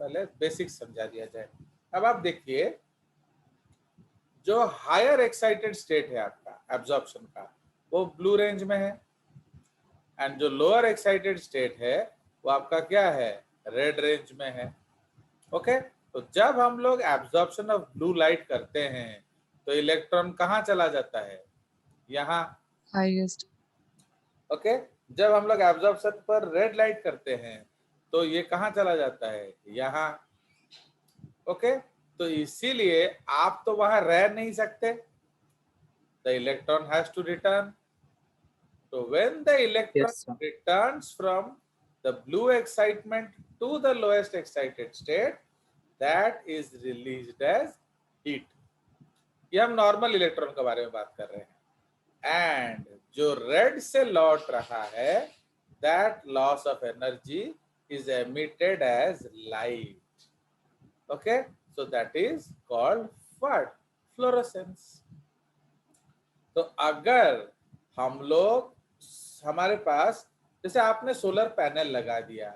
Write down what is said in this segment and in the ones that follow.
पहले बेसिक समझा दिया जाए। अब आप देखिए, जो हायर एक्साइटेड स्टेट है आपका एब्जॉर्प्शन का, वो ब्लू रेंज में है, एंड जो लोअर एक्साइटेड स्टेट है वो आपका क्या है, रेड रेंज में है। ओके, तो जब हम लोग एब्जॉर्प्शन ऑफ ब्लू लाइट करते हैं तो इलेक्ट्रॉन कहाँ चला जाता है, यहाँ। highest. ओके, जब हम लोग एब्जॉर्प्शन पर रेड लाइट करते हैं तो ये कहाँ चला जाता है, यहाँ। ओके, तो इसीलिए आप तो वहां रह नहीं सकते, the electron has to return. So when the electron Yes, sir. returns from the blue excitement to the lowest excited state, that is released as heat. ये हम नॉर्मल इलेक्ट्रॉन के बारे में बात कर रहे हैं। एंड जो रेड से लौट रहा है, that loss of energy is emitted as light. Okay, so that is called what? Fluorescence. तो अगर हम लोग, हमारे पास, जैसे आपने सोलर पैनल लगा दिया,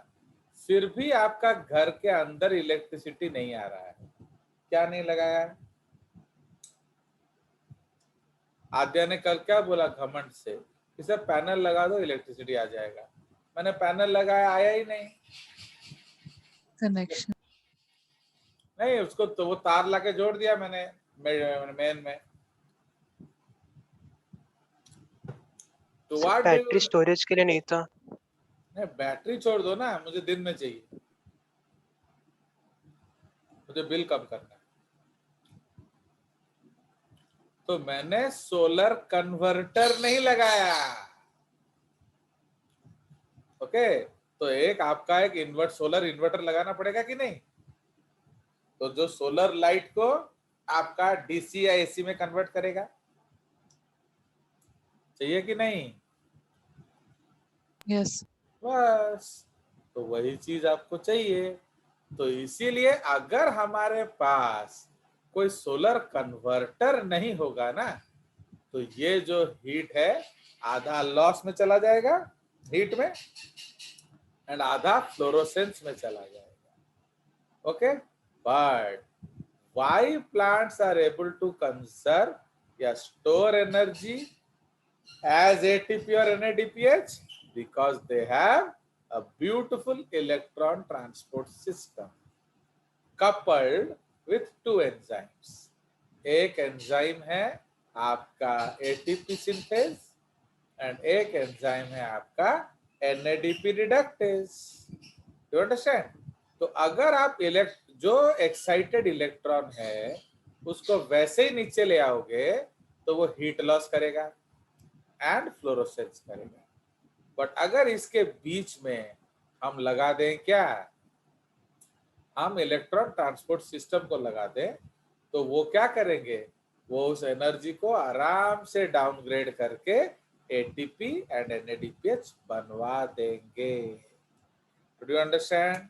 फिर भी आपका घर के अंदर इलेक्ट्रिसिटी नहीं आ रहा है, क्या नहीं लगाया है? आद्या ने कल क्या बोला घमंड से कि सर पैनल लगा दो इलेक्ट्रिसिटी आ जाएगा। मैंने पैनल लगाया, आया ही नहीं। Connection. नहीं, उसको तो वो तार लाके जोड़ दिया मैंने मेन में। तो sir what do battery you, storage के लिए नहीं था। नहीं बैटरी छोड़ दो ना, मुझे दिन में चाहिए, मुझे बिल कम करना है। तो मैंने सोलर कन्वर्टर नहीं लगाया। ओके, तो एक आपका एक सोलर इन्वर्टर लगाना पड़ेगा कि नहीं। तो जो सोलर लाइट को आपका डीसी या एसी में कन्वर्ट करेगा, चाहिए कि नहीं। Yes. बस, तो वही चीज आपको चाहिए। तो इसीलिए अगर हमारे पास कोई सोलर कन्वर्टर नहीं होगा ना, तो ये जो हीट है आधा लॉस में चला जाएगा, हीट में, एंड आधा फ्लोरोसेंस में चला जाएगा। Okay, but why plants are able to conserve या store energy as ATP or NADPH? Because they have a beautiful electron transport system coupled with two enzymes. एक एंजाइम है आपका ATP सिंथेज एंड एक enzyme है आपका NADP reductase. You understand. तो अगर आप जो एक्साइटेड इलेक्ट्रॉन है उसको वैसे ही नीचे ले आओगे तो वो हीट लॉस करेगा एंड फ्लोरोसेंस करेगा। बट अगर इसके बीच में हम लगा दें क्या, हम इलेक्ट्रॉन ट्रांसपोर्ट सिस्टम को लगा दें, तो वो क्या करेंगे, वो उस एनर्जी को आराम से डाउनग्रेड करके एटीपी एंड एनएडीपीएच बनवा देंगे। Do you understand.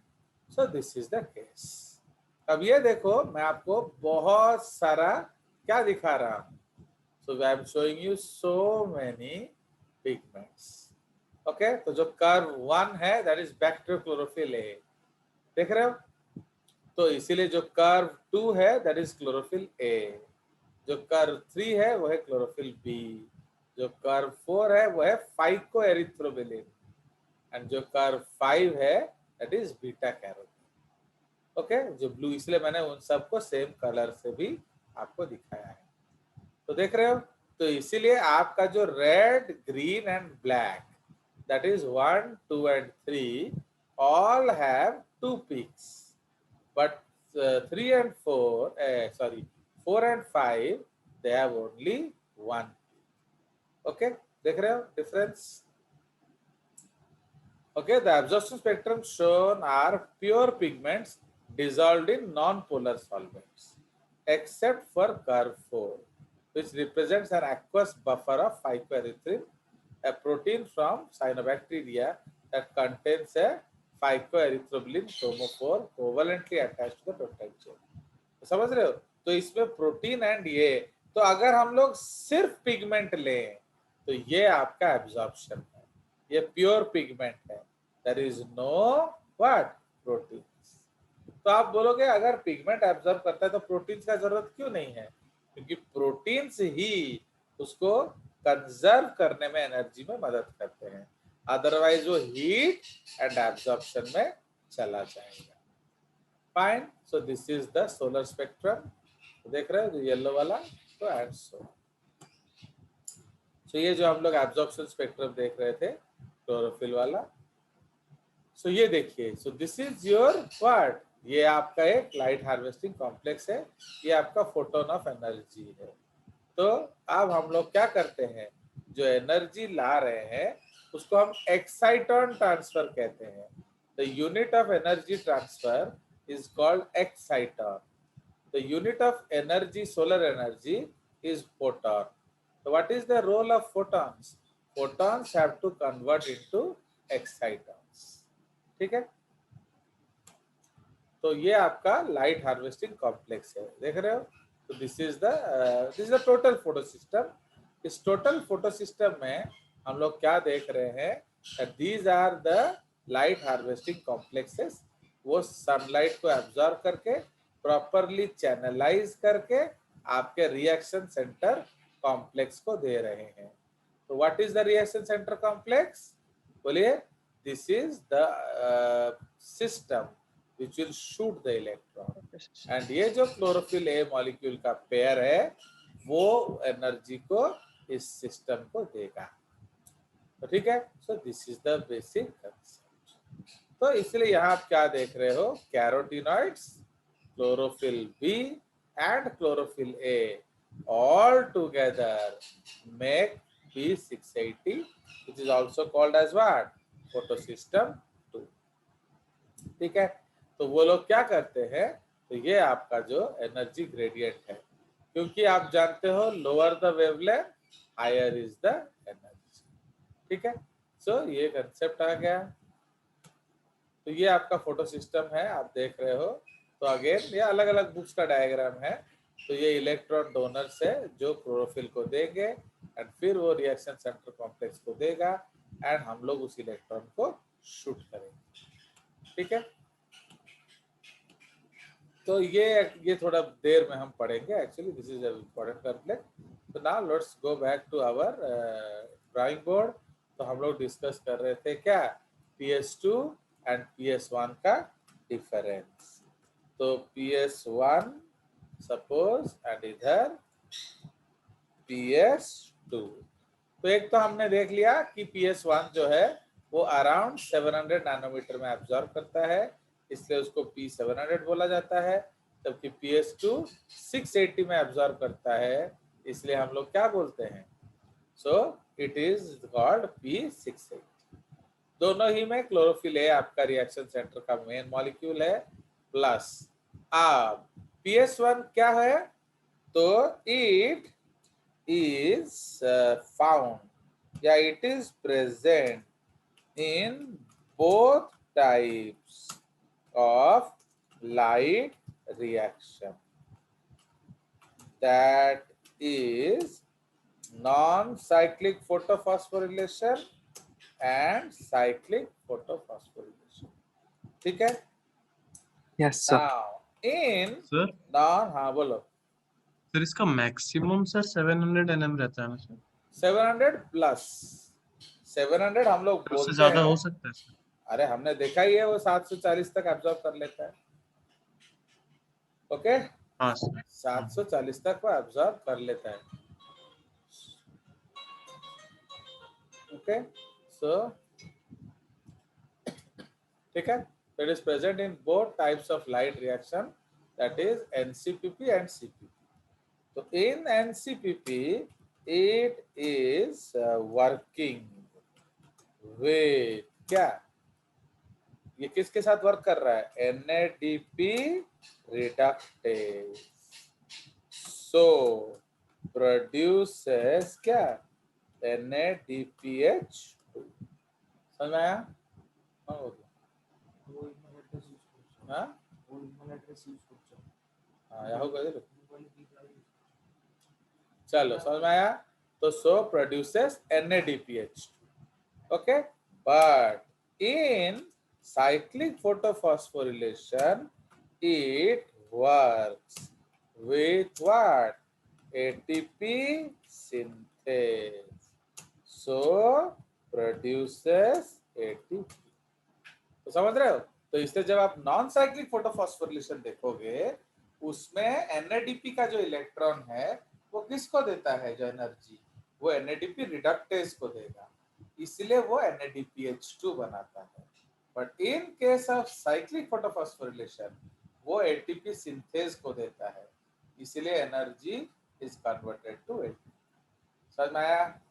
So this is the case. अब ये देखो, मैं आपको बहुत सारा क्या दिखा रहा हूं। So I am showing you so many pigments. Okay, तो जो कर्व 1 है दैट इज बैक्टीरियोक्लोरोफिल ए, देख रहे हो। तो इसीलिए जो कर्व 2 है दैट इज क्लोरोफिल ए, जो कर्व 3 है वो है क्लोरोफिल बी, जो कर्व 4 है वो है फाइकोएरिथ्रोबिलिन, एंड जो कर्व 5 है that is beta carotene. Okay, जो ब्लू, इसलिए मैंने उन सबको सेम कलर से भी आपको दिखाया है। तो देख रहे हो, तो इसीलिए आपका जो red, green and black, that is 1, 2 and 3 all have 2 peaks, but 3 and 4, sorry, 4 and 5, they have only 1 peak. Okay, देख रहे हो difference. Okay, the absorption spectrum shown are pure pigments dissolved in non-polar solvents, except for curve 4, which represents an aqueous buffer of phycoerythrin, a protein from cyanobacteria that contains a phycoerythrobilin chromophore covalently attached to the peptide chain. समझ रहे हो। तो इसमें protein and ये, तो अगर हम लोग सिर्फ पिगमेंट लें तो ये आपका एब्जॉर्प्शन है, ये प्योर पिगमेंट है, there is no what, protein. तो आप बोलोगे अगर पिगमेंट एब्जॉर्ब करता है तो प्रोटीन्स का जरूरत क्यों नहीं है? क्योंकि प्रोटीन्स ही उसको कंजर्व करने में एनर्जी में मदद करते हैं, अदरवाइज वो हीट एंड एब्जॉर्प्शन में चला जाएगा। Fine, so this is the solar spectrum. देख रहे हो जो येलो वाला, तो एंड सो ये जो हम लोग एब्जॉर्प्शन स्पेक्ट्रम देख रहे थे क्लोरोफिल वाला, सो ये देखिए, सो दिस इज योर व्हाट, ये आपका एक लाइट हार्वेस्टिंग कॉम्प्लेक्स है, ये आपका फोटोन ऑफ एनर्जी है। तो अब हम लोग क्या करते हैं, जो एनर्जी ला रहे हैं उसको हम एक्साइटॉन ट्रांसफर कहते हैं। The unit of energy transfer is called exciton. The unit of energy, solar energy, is photon. So what is the role of photons? Photons have to convert into excitons. ठीक है, तो ये आपका लाइट हार्वेस्टिंग कॉम्प्लेक्स है, देख रहे हो। तो this is the total photosystem. इस टोटल फोटो सिस्टम में हम लोग क्या देख रहे हैं, these are the light harvesting complexes. वो सनलाइट को एब्जॉर्ब करके प्रॉपरली चैनलाइज करके आपके रिएक्शन सेंटर कॉम्प्लेक्स को दे रहे हैं। तो what is the reaction centre complex, बोलिए। This is the system which will shoot the electron, and ये जो क्लोरोफिल ए मॉलिक्यूल का पेयर है वो एनर्जी को इस सिस्टम को देगा। तो ठीक है, so this is the basic concept. तो इसलिए यहाँ आप क्या देख रहे हो, carotenoids, chlorophyll B and chlorophyll A all together make P680, which is also called as what, photosystem 2। ठीक है, तो वो लोग क्या करते हैं, तो ये आपका जो एनर्जी ग्रेडियंट है, क्योंकि आप जानते हो lower the wavelength higher is the energy. ठीक है, सो ये कंसेप्ट आ गया। तो ये आपका फोटो सिस्टम है, आप देख रहे हो। तो अगेन ये अलग अलग बुक्स का डायग्राम है। तो ये इलेक्ट्रॉन डोनर्स है जो क्लोरोफिल को देंगे एंड फिर वो रिएक्शन सेंटर कॉम्प्लेक्स को देगा एंड हम लोग उस इलेक्ट्रॉन को शूट करेंगे। ठीक है, तो ये थोड़ा देर में हम पढ़ेंगे, actually this is important concept. तो now let's go back to our drawing board. तो हम लोग डिस्कस कर रहे थे क्या, PS2 एंड PS1 का डिफरेंस। तो PS1 सपोज एंड इधर PS2। तो एक तो हमने देख लिया कि PS1 जो है वो अराउंड 700 नैनोमीटर में एब्जॉर्ब करता है, इसलिए उसको P700 बोला जाता है। जबकि PS2 680 में एब्जॉर्ब करता है, इसलिए हम लोग क्या बोलते हैं, so it is called P680। दोनों ही में क्लोरोफिल ए आपका रिएक्शन सेंटर का मेन मॉलिक्यूल है। प्लस अब PS1 क्या है, तो it is found, yeah, it is present in both types of light reaction, that is non-cyclic photophosphorylation and cyclic photophosphorylation। ठीक है, yes sir. now in sir non, हाँ बोलो। सर इसका मैक्सिमम सर 700 nm रहता है ना सर? 700 प्लस 700 हम लोग उससे बोलते ज्यादा हैं। हो सकता है सर? अरे हमने देखा ही है वो 740 तक एब्जॉर्ब कर लेता है। ओके, हाँ सर। 740 तक वो एब्जॉर्ब कर लेता है। ओके, सो ठीक है, it is present in both types of light reaction, that is NCPP and CPP। तो इन NCPP it is working with क्या, ये किसके साथ वर्क कर रहा है, NADP reductase, so produces क्या, NADPH2। समझ में आया? हाँ चलो समझ में आया। तो सो produces NADPH2, okay, but in cyclic photophosphorylation it works with what? ATP synthase. So produces ATP. तो समझ रहे हो? तो इससे जब आप नॉन साइक्लिक फोटोफॉस्फोरिलेशन देखोगे, उसमें NADP का जो इलेक्ट्रॉन है वो किसको देता है जो एनर्जी? वो NADP रिडक्टेज को देगा, इसलिए वो NADPH2 बनाता है। But in case of cyclic photophosphorylation वो ATP सिंथेज को देता है, इसलिए energy is converted to ATP। समझ में आया?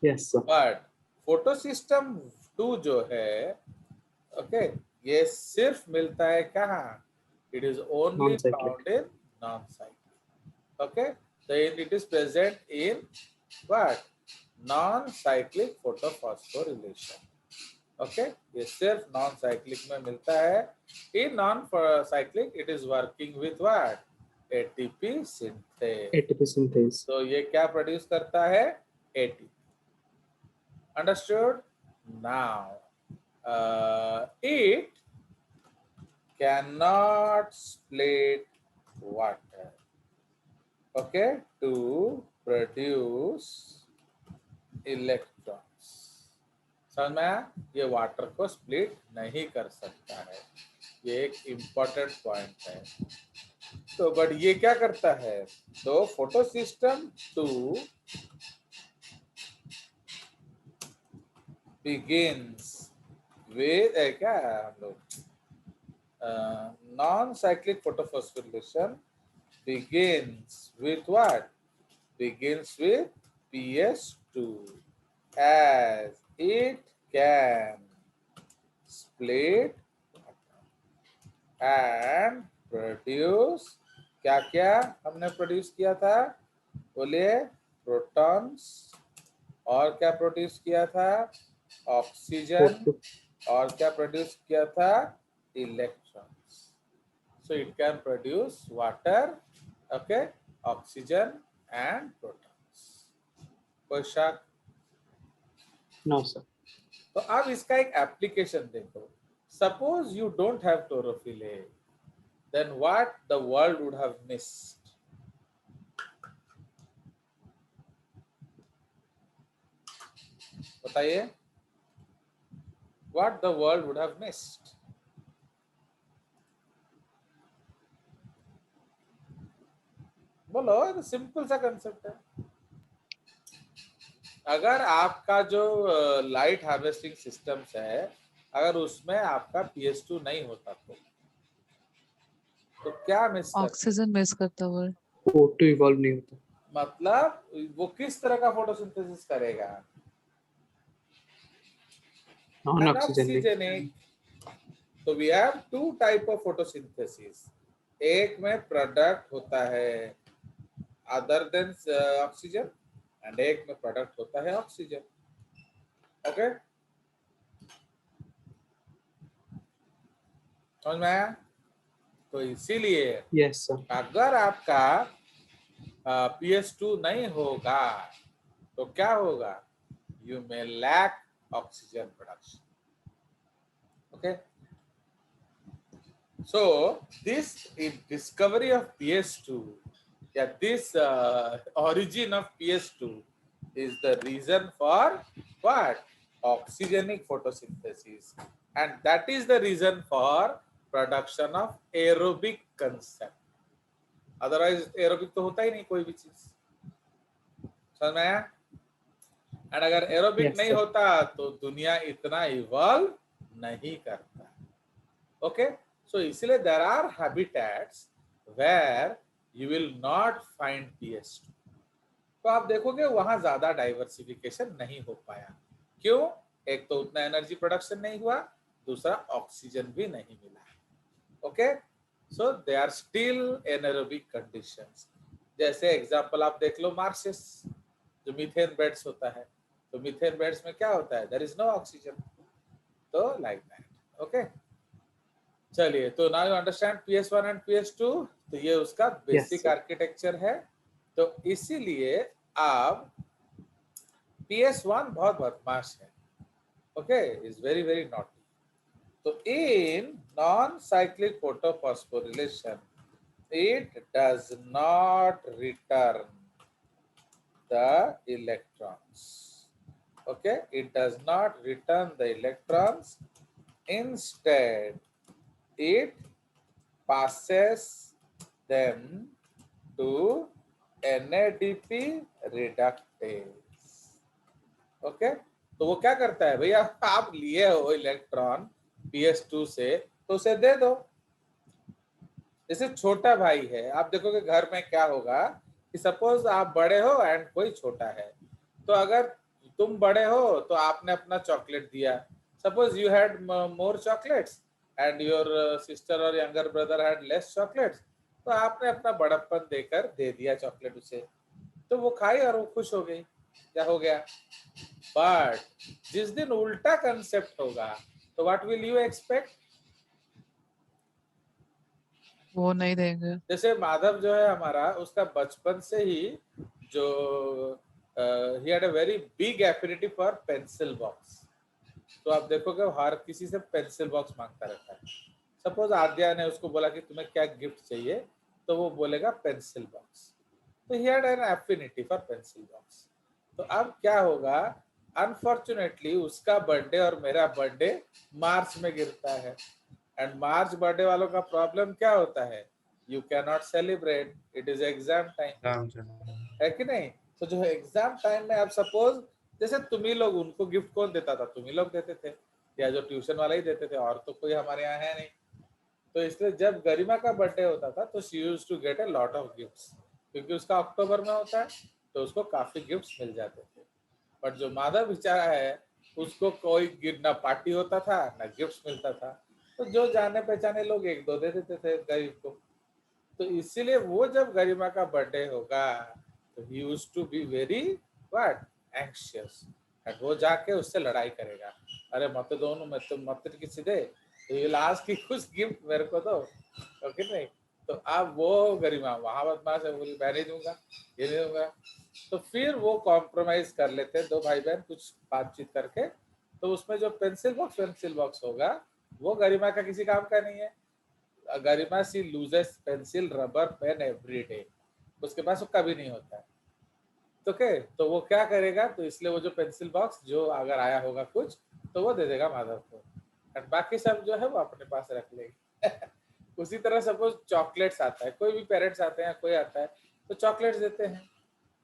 Yes, sir. बट फोटोसिस्टम 2 जो है, ओके, ये सिर्फ मिलता है कहाँ? It is only Non-cyclic. Found in non cyclic. Okay, so it is present in what? Non cyclic photophosphorylation. Okay, ये सिर्फ नॉन साइक्लिक में मिलता है। In non cyclic it is working with what? ATP synthase. ATP synthase. तो ये क्या produce करता है? ATP। Understood? Now it cannot split water, okay, to produce electrons। समझ में आया? ये वाटर को स्प्लिट नहीं कर सकता है, ये एक इम्पोर्टेंट पॉइंट है। तो बट ये क्या करता है? तो फोटोसिस्टम 2 begins with क्या है हम लोग? Non-cyclic photophosphorylation begins with what? Begins with PS2, as it can split and produce क्या क्या हमने प्रोड्यूस किया था? बोलिए। प्रोटॉन्स, और क्या प्रोड्यूस किया था? ऑक्सीजन, Photo- और क्या प्रोड्यूस किया था? Electrons. So it can produce water, okay, oxygen and protons। कोई शक? No, sir. तो अब इसका एक एप्लीकेशन देखो। Suppose you don't have chlorophyll A, then what the world would have missed? बताइए, what the world would have missed? बोलो, ये सिंपल सा कंसेप्ट है। अगर आपका जो लाइट हार्वेस्टिंग सिस्टम्स है, अगर उसमें आपका PS2 नहीं होता तो क्या मिस करता? ऑक्सीजन मिस करता वर्ड। Photo evolve नहीं होता. मतलब वो किस तरह का फोटोसिंथेसिस करेगा? Non-oxygenic. अनऑक्सीजनिक। तो we have two type of photosynthesis. एक में प्रोडक्ट होता है अदर देन ऑक्सीजन, एंड एक में प्रोडक्ट होता है ऑक्सीजन। ओके, समझ में आया? तो इसीलिए Yes, sir. अगर आपका PS2 नहीं होगा तो क्या होगा? You may lack oxygen production. Okay, so this discovery of PS2, yeah, this origin of PS2 is the reason for what? Oxygenic photosynthesis, and that is the reason for production of aerobic concept। otherwise aerobic तो होता ही नहीं कोई भी चीज। समझ में आया? And अगर एरोबिक Yes, नहीं sir. होता तो दुनिया इतना इवॉल्व नहीं करता। ओके, सो इसलिए there are habitats where you will not find PS2। तो आप देखोगे वहां ज्यादा डाइवर्सिफिकेशन नहीं हो पाया। क्यों? एक तो उतना एनर्जी प्रोडक्शन नहीं हुआ, दूसरा ऑक्सीजन भी नहीं मिला। Okay, so they are still anaerobic conditions. जैसे एग्जांपल आप देख लो, मार्सेस जो मीथेन बेड्स होता है, तो मीथेन बेड्स में क्या होता है? There is no oxygen. तो लाइक दैट। ओके, चलिए, तो now you understand PS1 and PS2। तो ये उसका बेसिक sir. आर्किटेक्चर है। तो इसीलिए अब PS1 बहुत बदमाश है। Okay, is very very naughty. तो in non-cyclic photophosphorylation it does not return the electrons. Okay, it does not return the electrons. Instead, it passes them to NADP reductase. Okay, तो वो क्या करता है भैया, आप लिए हो इलेक्ट्रॉन PS2 से तो उसे दे दो। जैसे छोटा भाई है, आप देखोगे घर में क्या होगा कि सपोज आप बड़े हो एंड कोई छोटा है, तो अगर तुम बड़े हो तो आपने अपना चॉकलेट दिया, suppose you had more chocolates and your sister और younger brother had less chocolates, तो आपने अपना बड़प्पन देकर दे दिया चॉकलेट उसे, तो वो खाई और वो खुश हो गई, क्या हो गया। बट जिस दिन उल्टा कंसेप्ट होगा तो व्हाट विल यू एक्सपेक्ट, वो नहीं देंगे। जैसे माधव जो है हमारा, उसका बचपन से ही जो he had a very big affinity for pencil box, तो आप देखोगे हर किसी से पेंसिल बॉक्स मांगता रहता है। सपोज आद्या ने उसको बोला कि तुम्हें क्या गिफ्ट चाहिए, तो वो बोलेगा पेंसिल बॉक्स, तो he had an affinity for pencil box. तो अब क्या होगा, अनफॉर्चुनेटली उसका बर्थडे और मेरा बर्थडे मार्च में गिरता है, एंड मार्च बर्थडे वालों का प्रॉब्लम क्या होता है, you can not celebrate, it is exam time, है कि नहीं। तो जो एग्जाम टाइम में आप सपोज, जैसे तुम ही लोग, उनको गिफ्ट कौन देता था, तुम ही लोग देते थे, या जो ट्यूशन वाला ही देते थे, और तो कोई हमारे यहाँ है नहीं। तो इसलिए जब गरिमा का बर्थडे होता था तो she used to get a lot of gifts, क्योंकि उसका अक्टूबर में होता है, तो उसको काफी गिफ्ट्स मिल जाते थे। बट जो माधव बेचारा है, उसको कोई ना पार्टी होता था ना गिफ्ट्स मिलता था, तो जो जाने पहचाने लोग एक दो दे देते थे गरीब को। तो इसीलिए वो जब गरिमा का बर्थडे होगा तो he used to be very what anxious, and वो जाके उससे लड़ाई करेगा, अरे मत दो, मैं तो मत किसी दे, तो ये लास्ट की कुछ गिफ्ट मेरे को दो, ओके नहीं। तो अब वो गरिमा वहां बदमाश है, बोली मैं नहीं दूंगा, ये नहीं दूंगा। तो फिर वो कॉम्प्रोमाइज कर लेते हैं दो भाई बहन कुछ बातचीत करके, तो उसमें जो पेंसिल बॉक्स होगा वो गरिमा का किसी काम का नहीं है। Garima she loses pencil rubber pen every day, उसके पास वो कभी नहीं होता है। तो क्या, तो वो क्या करेगा, तो इसलिए वो जो पेंसिल बॉक्स जो अगर आया होगा कुछ तो वो दे देगा माधव को, और बाकी सब जो है वो अपने पास रख लेगी। उसी तरह सपोज चॉकलेट्स आता है, कोई भी पेरेंट्स आते हैं, कोई आता है तो चॉकलेट्स देते हैं,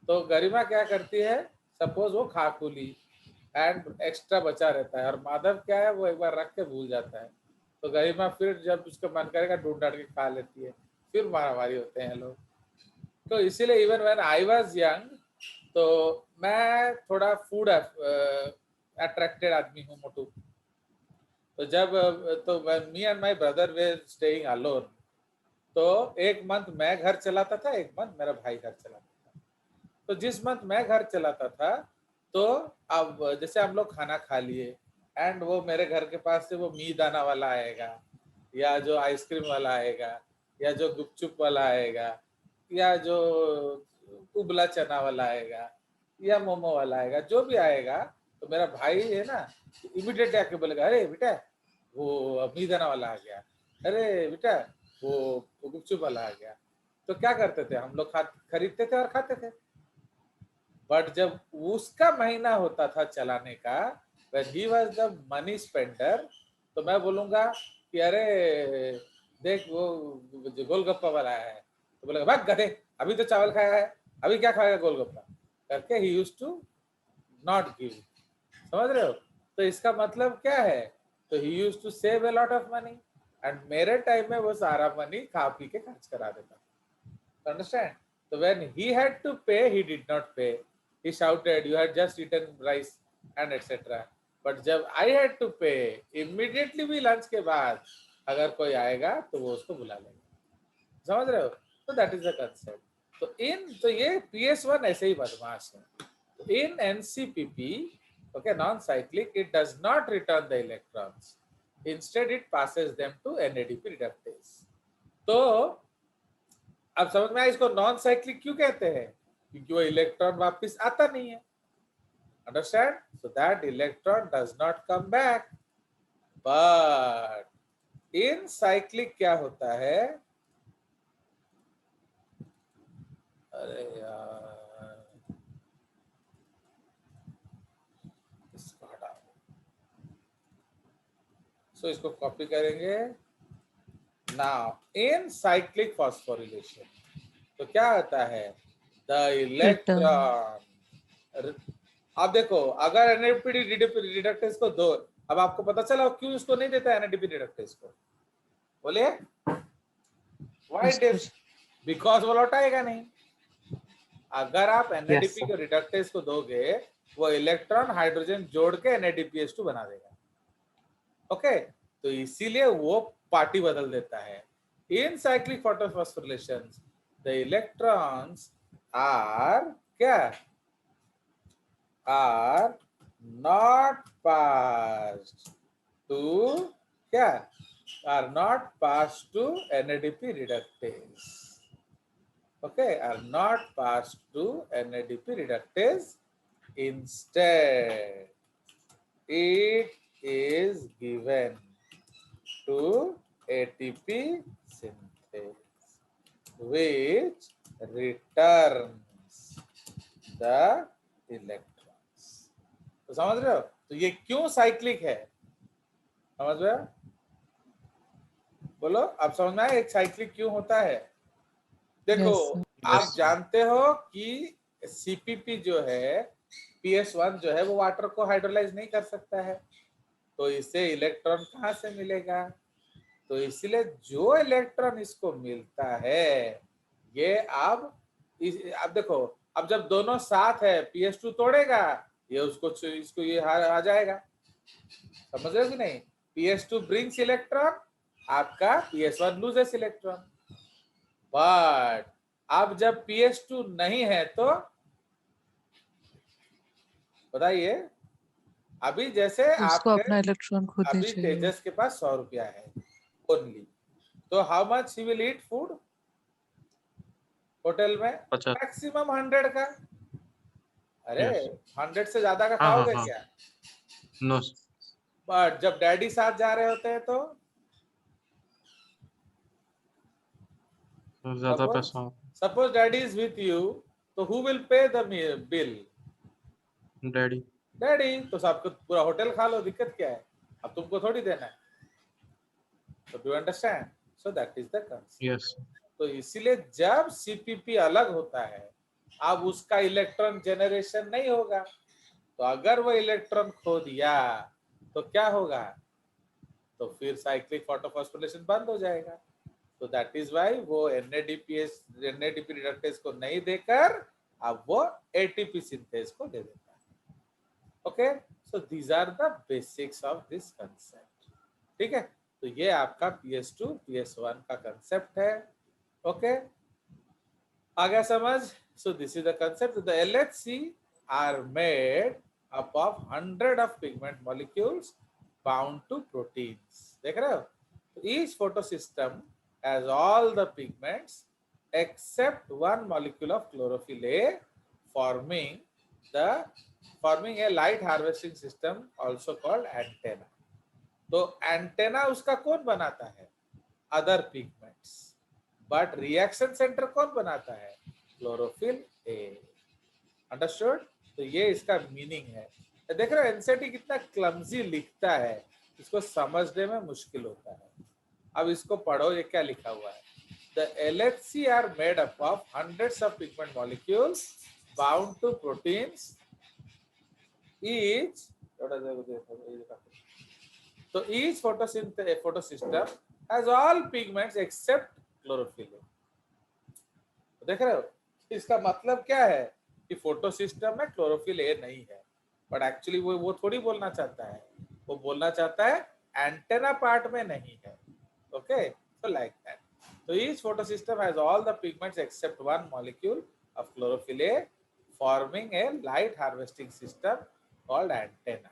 तो गरिमा क्या करती है, सपोज वो खा खुली एंड एक्स्ट्रा बचा रहता है, और माधव क्या है, वो एक बार रख के भूल जाता है, तो गरिमा फिर जब उसका मन करेगा ढूंढ ढांड के खा लेती है, फिर मारामारी होते हैं लोग। तो इसीलिए even when I was young, तो मैं थोड़ा फूड अट्रैक्टेड आदमी हूँ, मोटू। तो जब तो me and my brother way staying alone, तो एक मंथ मैं घर चलाता था, एक मंथ मेरा भाई घर चलाता था। तो जिस मंथ मैं घर चलाता था, तो अब जैसे हम लोग खाना खा लिए एंड वो मेरे घर के पास से वो मीदाना वाला आएगा, या जो आइसक्रीम वाला आएगा, या जो गुपचुप वाला आएगा, या जो उबला चना वाला आएगा, या मोमो वाला आएगा, जो भी आएगा, तो मेरा भाई है ना, इमीडिएटली आके बोलेगा, अरे बेटा वो मीदाना वाला आ गया, अरे बेटा वो गुपचुप वाला आ गया। तो क्या करते थे हम लोग, खरीदते थे और खाते थे। बट जब उसका महीना होता था चलाने का, when he was the money spender, तो मैं बोलूंगा कि अरे देख वो जो गोलगप्पा वाला है, तो बोलेगा भाग गधे, अभी तो चावल खाया है, अभी क्या खाएगा गोलगप्पा, करके he used to not give, समझ रहे हो। तो इसका मतलब क्या है, तो he used to save a lot of money, and मेरे टाइम में वो सारा मनी खा पी के खर्च करा देता, understand। So when he had to pay, he did not pay, he shouted you had just eaten rice and etc. But जब I had to pay, immediately भी लंच के बाद अगर कोई आएगा तो वो उसको बुला लेगा, समझ रहे हो। तो दैट इज द कंसेप्ट। तो ये PS1 ऐसे ही बदमाश है। तो इन NCPP, okay, non-cyclic, it does not return the electrons, instead it passes them to NADP reductase। तो अब समझ में आया इसको नॉन साइक्लिक क्यों कहते हैं, क्योंकि वो इलेक्ट्रॉन वापस आता नहीं है, understand. So that electron does not come back, but in cyclic क्या होता है, अरे यार इसको हटा, सो इसको कॉपी करेंगे। नाउ इन साइक्लिक फॉस्फोरिलेशन तो क्या होता है, द इलेक्ट्रॉन, अब देखो अगर एनएडीपी रिडक्टेज को दो, अब आपको पता चला क्यों इसको नहीं देता एनएडीपी रिडक्टेज को, बोलिए व्हाई Yes, बिकॉज वो लौटाएगा नहीं। अगर आप Yes, एनएडीपी sir. को रिडक्टेज को दोगे वो इलेक्ट्रॉन हाइड्रोजन जोड़ के NADPH2 बना देगा। ओके, तो इसीलिए वो पार्टी बदल देता है। In cyclic photophosphorylation the electrons are क्या, आर नॉट पास्ड टू क्या, are not passed to NADP reductase. Okay, are not passed to NADP reductase. Instead, it is given to ATP synthase, which returns the electrons. तो समझ रहे हो, तो ये क्यों cyclic है, समझ रहे हो, बोलो अब समझ में आया एक साइक्लिक क्यों होता है। देखो Yes, sir. आप Yes. जानते हो कि CPP जो है, PS1 जो है वो वाटर को हाइड्रोलाइज नहीं कर सकता है, तो इसे इलेक्ट्रॉन कहाँ से मिलेगा, तो इसलिए जो इलेक्ट्रॉन इसको मिलता है ये अब देखो, अब जब दोनों साथ है PS2 तोड़ेगा ये उसको, इसको ये आ जाएगा, समझ रहे हो कि नहीं। PS2 ब्रिंग्स इलेक्ट्रॉन, आपका PS1 लूजेस इलेक्ट्रॉन। बट अब जब PS2 नहीं है तो बताइए, अभी जैसे उसको आपने, अपना इलेक्ट्रॉन खुद ही अभी चाहिए। तेजस के पास 100 रुपया है ओनली, तो how much he will eat food hotel में, 50। मैक्सिमम 100 का। अरे Yes. 100 से ज्यादा का हाँ हाँ खाओगे हाँ। क्या, No. बट जब डैडी साथ जा रहे होते हैं तो ज्यादा पैसा। Suppose daddy is with you, तो who will pay the bill, daddy. Daddy, तो सबको पूरा होटल खा लो, दिक्कत क्या है, अब तुमको थोड़ी देना है, तो do understand, so that is the concept. Yes. तो इसीलिए जब CPP अलग होता है अब उसका इलेक्ट्रॉन जनरेशन नहीं होगा, तो अगर वो इलेक्ट्रॉन खो दिया तो क्या होगा, तो फिर साइक्लिक फोटोफॉस्फोरिलेशन बंद हो जाएगा। तो दैट इज व्हाई वो NADP रिडक्टेज को नहीं देकर अब वो ATP सिंथेज को दे देता है। Okay, so these are the basics of this concept. ठीक है, तो ये आपका PS2 PS1 का कंसेप्ट है। ओके, आ गया समझ। So this is the concept, the LHC are made up of 100 of pigment molecules bound to proteins. देख रहे हो, तो each photosystem has all the pigments except one molecule of chlorophyll A, forming a light harvesting system also called antenna. तो antenna उसका कौन बनाता है, other pigments, but reaction centre कौन बनाता है, क्लोरोफिल ए। अंडरस्टूड, तो ये इसका मीनिंग है। देख रहे हो एनसीईआरटी कितना क्लमजी लिखता है, इसको समझने में मुश्किल होता है। अब इसको पढ़ो, ये क्या लिखा हुआ है, the LHC are made up of hundreds of pigment molecules bound to proteins, each, तो each photosystem has all pigments except chlorophyll. देख रहे हो, इसका मतलब क्या है कि फोटोसिस्टम में क्लोरोफिल ए नहीं है, बट एक्चुअली वो थोड़ी बोलना चाहता है, वो बोलना चाहता है एंटेना पार्ट में नहीं है। Okay, so like that. So each photosystem has all the pigments except one molecule of chlorophyll A, forming a light harvesting system called antenna.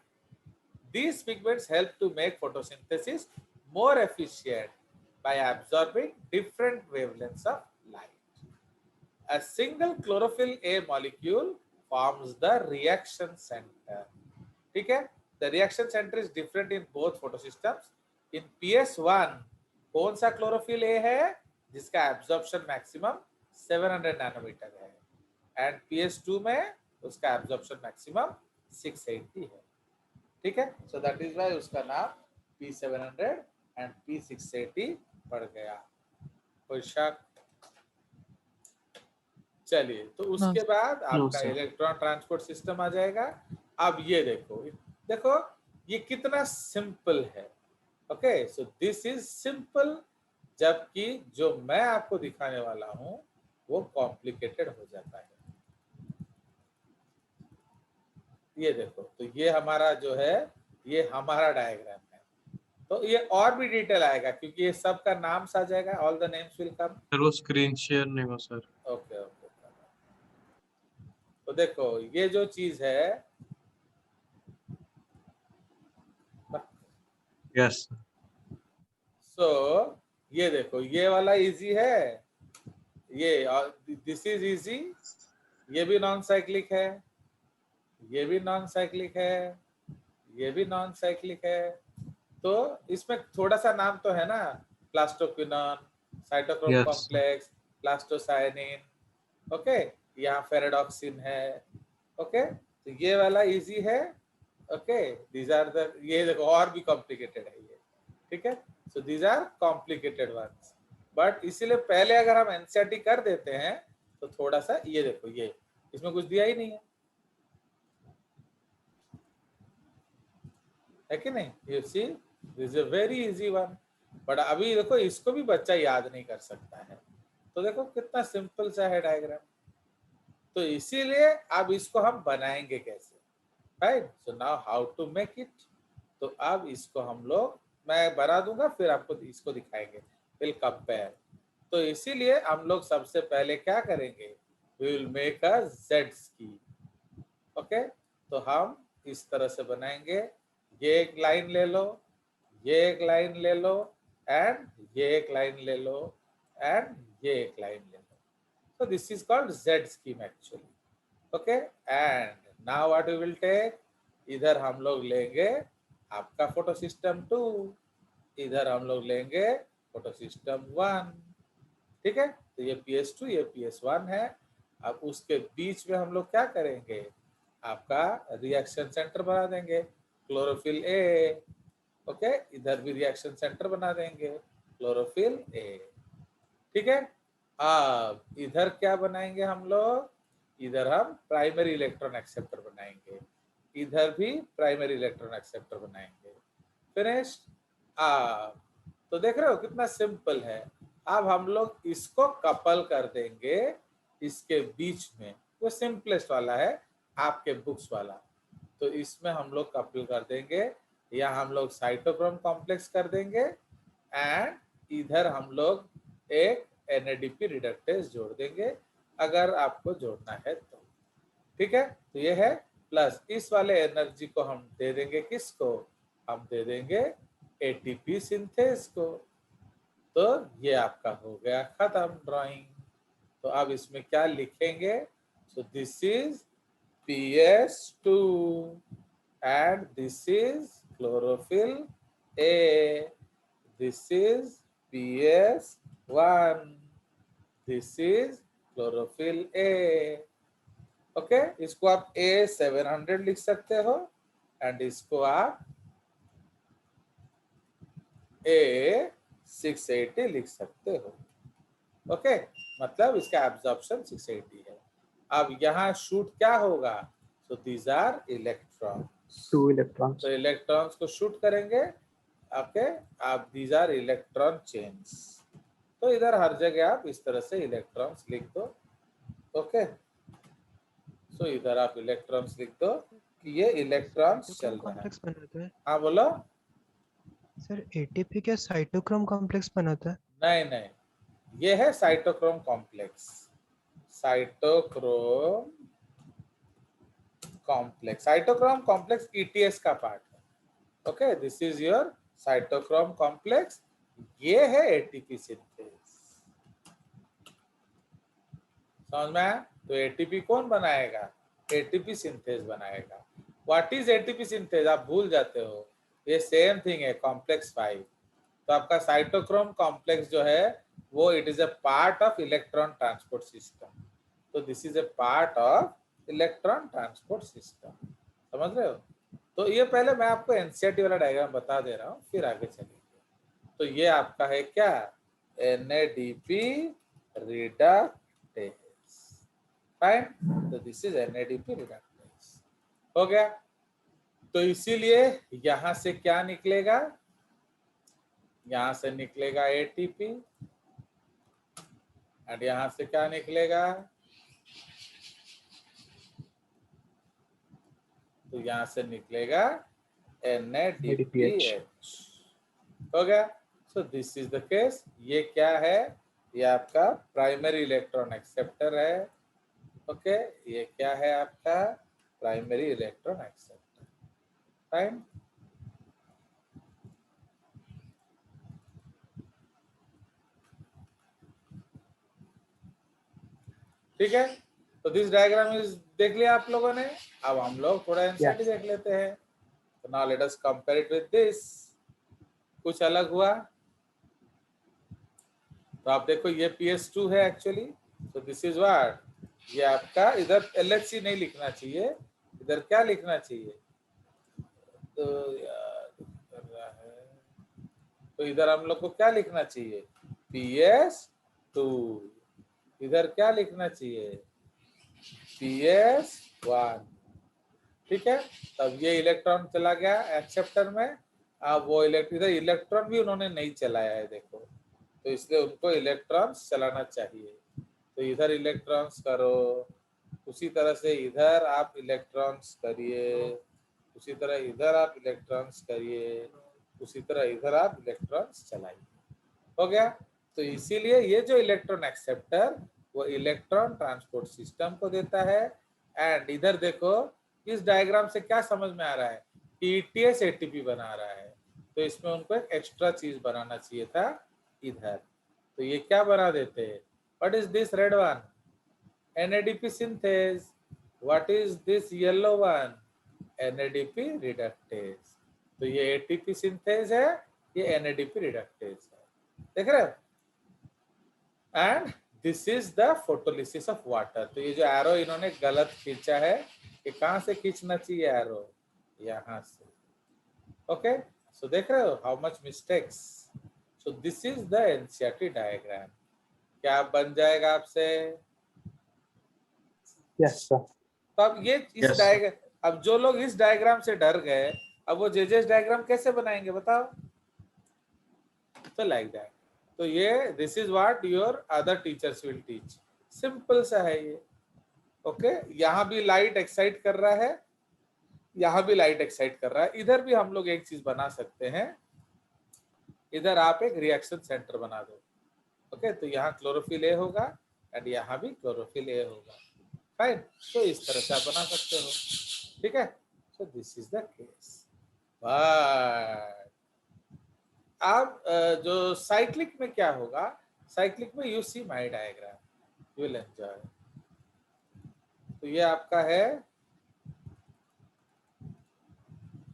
These pigments help to make photosynthesis more efficient by absorbing different wavelengths of light. A single chlorophyll A molecule forms the reaction center. ठीक है, the reaction center is different in both photosystems. In PS1 कौन सा chlorophyll A है जिसका absorption maximum 700 nanometre है, and PS2 में उसका absorption maximum 680 है। ठीक है, सो दैट इज व्हाई उसका नाम P700 एंड P680 पड़ गया। कोई शक? चलिए, तो उसके बाद आपका sir. इलेक्ट्रॉन ट्रांसपोर्ट सिस्टम आ जाएगा। अब ये देखो, देखो ये कितना सिंपल है। Okay, so this is simple, जबकि जो मैं आपको दिखाने वाला हूं वो कॉम्प्लिकेटेड हो जाता है। ये देखो, तो ये हमारा जो है, ये हमारा डायग्राम है। तो ये और भी डिटेल आएगा क्योंकि ये सब का नाम आ जाएगा, all the names will come. Sir वो स्क्रीन शेयर नहीं हो सर। ओके ओके, तो देखो ये जो चीज है, यस सो ये देखो, ये वाला इजी है, ये दिस इज इजी, ये भी नॉन साइक्लिक है, ये भी नॉन साइक्लिक है, ये भी नॉन साइक्लिक है। तो इसमें थोड़ा सा नाम तो है ना, plastoquinone, cytochrome Yes. Complex, plastocyanin, okay, यहाँ फेरेडॉक्सिन है। ओके, तो ये वाला इजी है। ओके, दीज आर द, ये देखो और भी कॉम्प्लिकेटेड है ये। ठीक है, so these are complicated ones, but इसीलिए पहले अगर हम एनसीईआरटी कर देते हैं तो थोड़ा सा, ये देखो, ये इसमें कुछ दिया ही नहीं है कि नहीं? You see, this is a very easy one, but अभी देखो इसको भी बच्चा याद नहीं कर सकता है। तो देखो कितना सिंपल सा है डायग्राम। तो इसीलिए अब इसको हम बनाएंगे कैसे, right? So now how to make it. तो अब इसको हम लोग, मैं बना दूंगा फिर आपको इसको दिखाएंगे, विल कंपेयर। तो इसीलिए हम लोग सबसे पहले क्या करेंगे, we will make a Z scheme. Okay, तो हम इस तरह से बनाएंगे, ये एक लाइन ले लो, ये एक लाइन ले लो, एंड ये एक लाइन ले लो, एंड ये एक लाइन ले लो। So this is called Z scheme actually. Okay, and now what we will take, इधर हम लोग लेंगे आपका फोटो सिस्टम 2, इधर हम लोग लेंगे फोटो सिस्टम 1। ठीक है, तो ये PS2, ये PS1 है। अब उसके बीच में हम लोग क्या करेंगे, आपका रिएक्शन सेंटर बना देंगे, क्लोरोफिल ए। ओके, इधर भी रिएक्शन सेंटर बना देंगे, क्लोरोफिल ए। ठीक है, अब इधर क्या बनाएंगे हम लोग, इधर हम प्राइमरी इलेक्ट्रॉन एक्सेप्टर बनाएंगे, इधर भी प्राइमरी इलेक्ट्रॉन एक्सेप्टर बनाएंगे। फिनिश्ड। तो देख रहे हो कितना सिंपल है। अब हम लोग इसको कपल कर देंगे इसके बीच में, वो सिंपलेस्ट वाला है आपके बुक्स वाला। तो इसमें हम लोग कपल कर देंगे, या हम लोग साइटोक्रोम कॉम्प्लेक्स कर देंगे, एंड इधर हम लोग एक NADP रिडक्टेज जोड़ देंगे अगर आपको जोड़ना है तो। ठीक है, तो ये है, प्लस इस वाले एनर्जी को हम दे देंगे किसको, हम दे देंगे ATP सिंथेस को। तो ये आपका हो गया खत्म ड्राइंग। तो अब इसमें क्या लिखेंगे, सो this is PS2 and this is chlorophyll A, this is PS1, this is chlorophyll A। Okay, इसको आप A700 लिख सकते हो, एंड इसको आप A680 लिख सकते हो। ओके, मतलब इसका एब्जॉर्प्शन 680 है। अब यहाँ शूट क्या होगा, so these are electron, 2 electrons. तो इलेक्ट्रॉन्स को शूट करेंगे। ओके, आप दीज आर इलेक्ट्रॉन चेन्स। तो इधर हर जगह आप इस तरह से इलेक्ट्रॉन्स लिख दो। ओके, सो इधर आप इलेक्ट्रॉन्स लिख दो कि ये इलेक्ट्रॉन्स चल रहा है। कॉम्प्लेक्स बनाता है हाँ बोलो। सर, एटीपी क्या साइटोक्रोम कॉम्प्लेक्स बनाता है? नहीं नहीं, ये है cytochrome complex, cytochrome complex, cytochrome complex ETS का पार्ट है। Okay, this is your cytochrome complex, ये है ATP सिंथेस। समझ में आया? तो ATP कौन बनाएगा, ATP सिंथेस बनाएगा। व्हाट इज एटीपी सिंथेज आप भूल जाते हो, ये सेम थिंग है कॉम्प्लेक्स 5। तो आपका साइटोक्रोम कॉम्प्लेक्स जो है वो it is a part of electron transport system. तो this is a part of electron transport system, समझ रहे हो? तो ये पहले मैं आपको एनसीईआरटी वाला डायग्राम बता दे रहा हूँ, फिर आगे चलेंगे। तो ये आपका है क्या, NADP रिडक्टेज, फाइन। तो दिस इज NADP रिडक्टेज, हो गया। तो इसीलिए यहां से क्या निकलेगा, यहां से निकलेगा ATP और यहां से क्या निकलेगा, तो यहां से निकलेगा NADPH, हो गया। सो दिस इज द केस। ये क्या है, ये आपका प्राइमरी इलेक्ट्रॉन एक्सेप्टर है। ओके, ये क्या है आपका प्राइमरी इलेक्ट्रॉन एक्सेप्टर, फाइन। ठीक है, तो दिस डायग्राम इज देख लिया आप लोगों ने। अब हम लोग थोड़ा एनसीईआरटी देख लेते हैं। तो now let us compare it with this. कुछ अलग हुआ तो आप देखो, ये PS2 है एक्चुअली। तो दिस इज व्हाट, ये आपका इधर LHC नहीं लिखना चाहिए, इधर क्या लिखना चाहिए, तो यार कर रहा है, तो इधर हम लोग को क्या लिखना चाहिए, PS2। इधर क्या लिखना चाहिए, PS1। ठीक है, तब ये इलेक्ट्रॉन चला गया एक्सेप्टर में। अब वो इधर इलेक्ट्रॉन भी उन्होंने नहीं चलाया है देखो, तो इसलिए उनको इलेक्ट्रॉन्स चलाना चाहिए। तो इधर इलेक्ट्रॉन्स करो, उसी तरह से इधर आप इलेक्ट्रॉन्स करिए, उसी तरह इधर आप इलेक्ट्रॉन्स करिए, उसी तरह इधर आप इलेक्ट्रॉन्स चलाइए, हो गया। तो इसीलिए ये जो इलेक्ट्रॉन एक्सेप्टर वो इलेक्ट्रॉन ट्रांसपोर्ट सिस्टम को देता है। एंड इधर देखो, इस डायग्राम से क्या समझ में आ रहा है कि ETS ATP बना रहा है, तो इसमें उनको एक एक्स्ट्रा चीज बनाना चाहिए था इधर। तो ये क्या बना देते हैं, what is this red one, NADP synthase. What is this yellow one, NADP reductase. तो ये ATP सिंथेज है, ये NADP रिडक्टेज है, देख रहे हो। And this is the photolysis of water. तो ये जो एरो इन्होंने गलत खींचा है, ये कहां से खींचना चाहिए एरो, यहां से। ओके, सो देख रहे हो how much mistakes. So this is the NCERT diagram. क्या बन जाएगा आपसे, यस सर। तो अब ये इस Yes, डायग्राम, अब जो लोग इस डायग्राम से डर गए, अब वो जेजेस डायग्राम कैसे बनाएंगे बताओ। तो लाइक दैट। तो ये this is what your other teachers will teach, simple सा है ये। ओके, यहाँ भी लाइट एक्साइट कर रहा है, यहाँ भी लाइट एक्साइट कर रहा है। इधर भी हम लोग एक चीज बना सकते हैं, इधर आप एक रिएक्शन सेंटर बना दो। ओके, तो यहाँ क्लोरोफिल A होगा एंड यहाँ भी क्लोरोफिल A होगा, फाइन। तो इस तरह से आप बना सकते हो, ठीक है। So this is the case. But अब जो साइक्लिक में क्या होगा, साइक्लिक में you see my diagram, you will enjoy. तो ये आपका है,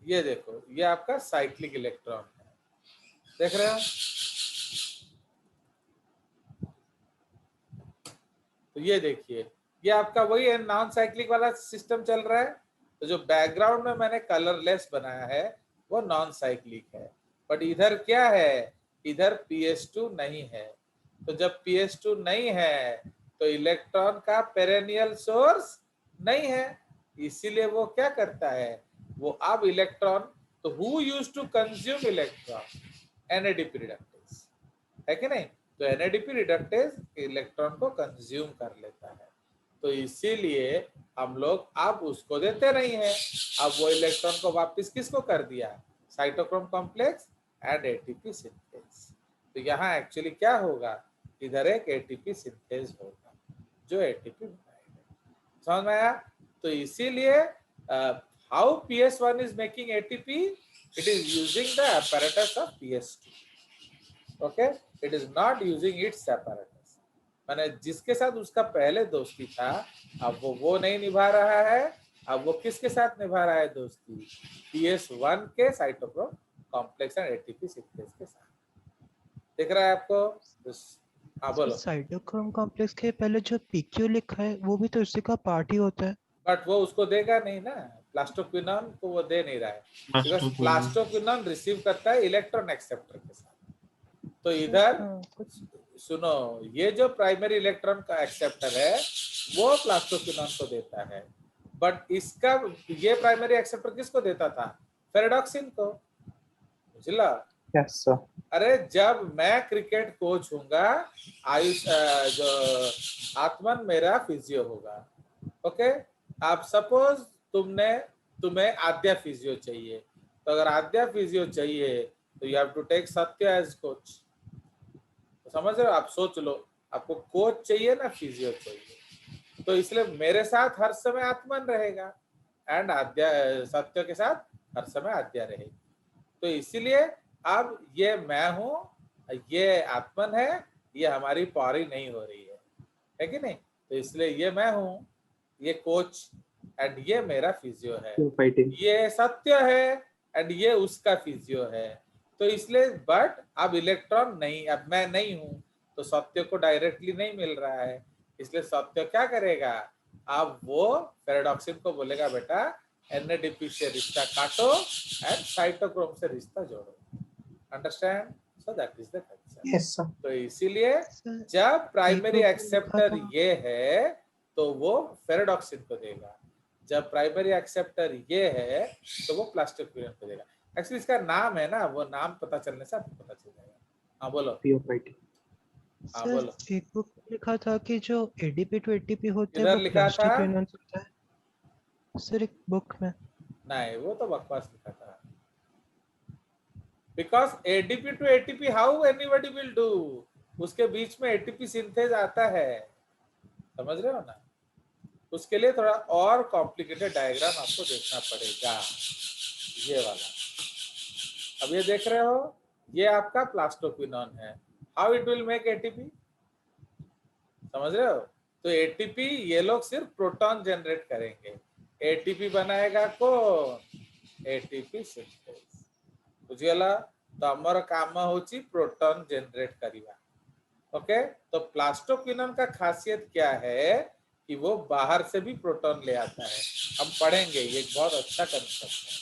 ये देखो, ये आपका साइक्लिक इलेक्ट्रॉन है, देख रहे हो। तो ये देखिए, ये आपका वही है, नॉन साइक्लिक वाला सिस्टम चल रहा है। तो जो बैकग्राउंड में मैंने कलरलेस बनाया है वो नॉन साइक्लिक है। बट इधर क्या है, इधर PS2 नहीं है। तो जब PS2 नहीं है तो इलेक्ट्रॉन का पेरेनियल सोर्स नहीं है, इसीलिए वो क्या करता है, वो अब इलेक्ट्रॉन, तो who used to consume electron, NADP reductase, है कि नहीं। तो NADP रिडक्टेज इलेक्ट्रॉन को कंज्यूम कर लेता है। तो इसीलिए हम लोग अब उसको देते नहीं है, अब वो इलेक्ट्रॉन को वापस किसको कर दिया, cytochrome complex and ATP synthase. तो यहाँ एक्चुअली क्या होगा, इधर एक ATP सिंथेज होगा जो ATP बनाएगा, समझ में आया। तो इसीलिए how PS1 is making ATP, it is using the apparatus of PS2, okay, it is not using its apparatus। मैंने जिसके साथ उसका पहले दोस्ती था, अब वो नहीं निभा रहा है, अब वो किसके साथ निभा रहा है दोस्ती? PS1 के cytochrome complex and ATP synthase के साथ। दिख रहा है आपको? हाँ बोलो। साइटोक्रोम कॉम्प्लेक्स के पहले जो PQ लिखा है वो भी तो उसी का पार्ट ही होता है। बट वो उसको देगा नहीं ना, प्लास्टोक्विनोन को वो दे नहीं रहा है, बिकॉज प्लास्टोक्विनोन रिसीव करता है इलेक्ट्रॉन एक्सेप्टर के साथ। तो इधर सुनो, ये जो प्राइमरी इलेक्ट्रॉन का एक्सेप्टर है वो प्लास्टोक्विनोन को देता है, बट इसका ये प्राइमरी एक्सेप्टर किसको देता था? फेरेडॉक्सिन को। बुझला? Yes sir. अरे जब मैं क्रिकेट कोच हूँगा, आयुष जो आत्मन मेरा फिजियो होगा। ओके, आप सपोज तुम्हें आद्या फिजियो चाहिए, तो अगर आद्या फिजियो चाहिए तो यू हैव टू टेक सत्य एज कोच। तो समझ रहे हो? आप सोच लो, आपको कोच चाहिए ना फिजियो चाहिए, तो इसलिए मेरे साथ हर समय आत्मन रहेगा एंड आद्या सत्य के साथ हर समय आद्या रहेगी। तो इसीलिए अब ये मैं हूं, ये आत्मन है, ये हमारी पारी नहीं हो रही है कि नहीं? तो इसलिए ये मैं हूं, ये कोच एंड ये मेरा फिजियो है, ये सत्य है एंड ये उसका फिजियो है। तो इसलिए बट अब इलेक्ट्रॉन नहीं, अब मैं नहीं हूं, तो सत्य को डायरेक्टली नहीं मिल रहा है, इसलिए सत्य क्या करेगा? अब वो फेरेडॉक्सिन को बोलेगा बेटा NADP से रिश्ता काटो एंड साइटोक्रोम से रिश्ता जोड़ो। Understand? So that is the concept. Yes sir. तो इसीलिए जब प्राइमरी एक्सेप्टर ये है तो वो फेरेडॉक्सिन को देगा, जब प्राइमरी एक्सेप्टर ये है तो वो प्लास्टोक्विनोन को देगा। एक्चुअली इसका नाम है ना, वो नाम पता चलने से आपको पता चल जाएगा। हाँ बोलो। हाँ बोलो। एक बुक में लिखा था कि जो ADP to ATP होते हैं किधर वो लिखा था? प्लास्टोक्विनोन से होता है सर, एक बुक में। नहीं, वो तो बकवास लिखा था। Because ADP to ATP how anybody will do? उसके बीच में ATP सिंथेज आता है, समझ रहे हो ना? उसके लिए थोड़ा और कॉम्प्लिकेटेड डायग्राम आपको देखना पड़ेगा, ये वाला। अब ये देख रहे हो, ये आपका प्लास्टोक्विनोन है। How it will make ATP? समझ रहे हो? तो ATP ये लोग सिर्फ प्रोटॉन जनरेट करेंगे, ATP बनाएगा कौन? ATP synthase. बुझिगला? तो हमर काम होची प्रोटॉन जनरेट करिवा। ओके, तो प्लास्टोक्विनोन का खासियत क्या है कि वो बाहर से भी प्रोटॉन ले आता है। हम पढ़ेंगे, ये एक बहुत अच्छा कंसेप्ट है,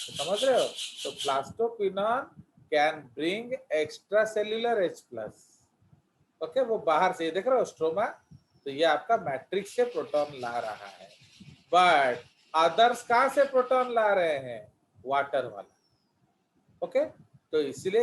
तो समझ रहे हो? तो plastoquinone can bring extra cellular H+। Okay, वो बाहर से, देख रहे हो स्ट्रोमा, तो ये आपका मैट्रिक्स से प्रोटॉन ला रहा है, बट अदर्स कहाँ से प्रोटॉन ला रहे हैं? वाटर वाला। ओके, तो इसलिए